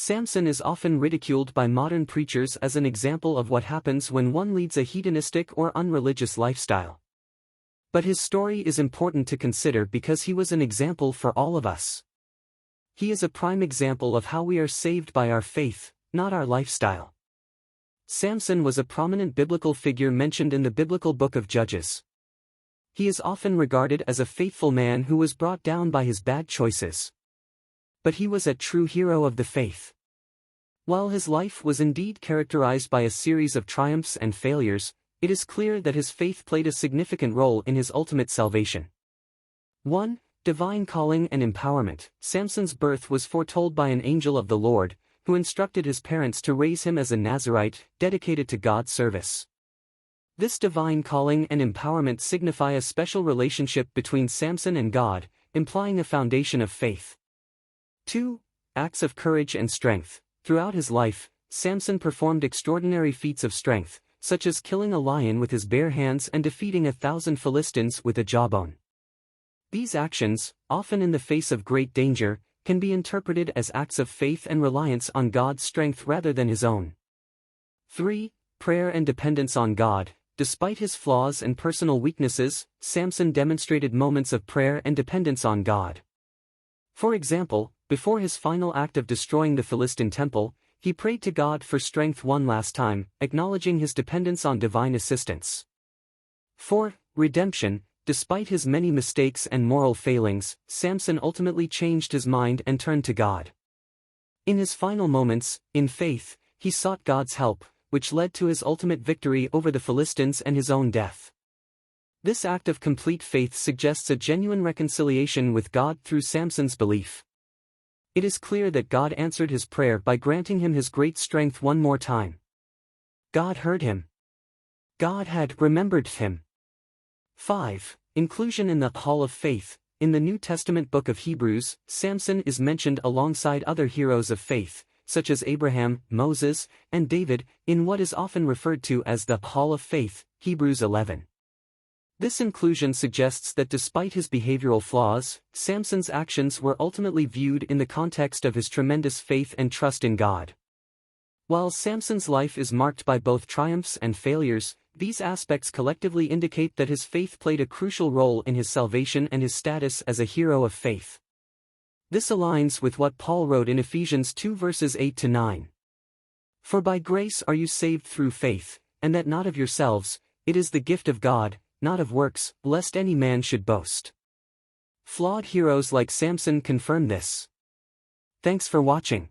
Samson is often ridiculed by modern preachers as an example of what happens when one leads a hedonistic or unreligious lifestyle. But his story is important to consider because he was an example for all of us. He is a prime example of how we are saved by our faith, not our lifestyle. Samson was a prominent biblical figure mentioned in the biblical book of Judges. He is often regarded as a faithful man who was brought down by his bad choices. But he was a true hero of the faith. While his life was indeed characterized by a series of triumphs and failures, it is clear that his faith played a significant role in his ultimate salvation. 1. Divine calling and empowerment. Samson's birth was foretold by an angel of the Lord, who instructed his parents to raise him as a Nazirite, dedicated to God's service. This divine calling and empowerment signify a special relationship between Samson and God, implying a foundation of faith. 2. Acts of courage and strength. Throughout his life, Samson performed extraordinary feats of strength, such as killing a lion with his bare hands and defeating 1,000 Philistines with a jawbone. These actions, often in the face of great danger, can be interpreted as acts of faith and reliance on God's strength rather than his own. 3. Prayer and dependence on God. Despite his flaws and personal weaknesses, Samson demonstrated moments of prayer and dependence on God. For example, before his final act of destroying the Philistine temple, he prayed to God for strength one last time, acknowledging his dependence on divine assistance. 4. Redemption. Despite his many mistakes and moral failings, Samson ultimately changed his mind and turned to God. In his final moments, in faith, he sought God's help, which led to his ultimate victory over the Philistines and his own death. This act of complete faith suggests a genuine reconciliation with God through Samson's belief. It is clear that God answered his prayer by granting him his great strength one more time. God heard him. God had remembered him. 5. Inclusion in the Hall of Faith. In the New Testament book of Hebrews, Samson is mentioned alongside other heroes of faith, such as Abraham, Moses, and David, in what is often referred to as the Hall of Faith, Hebrews 11. This inclusion suggests that despite his behavioral flaws, Samson's actions were ultimately viewed in the context of his tremendous faith and trust in God. While Samson's life is marked by both triumphs and failures, these aspects collectively indicate that his faith played a crucial role in his salvation and his status as a hero of faith. This aligns with what Paul wrote in Ephesians 2 verses 8-9. For by grace are you saved through faith, and that not of yourselves, it is the gift of God, not of works, lest any man should boast. Flawed heroes like Samson confirm this. Thanks for watching.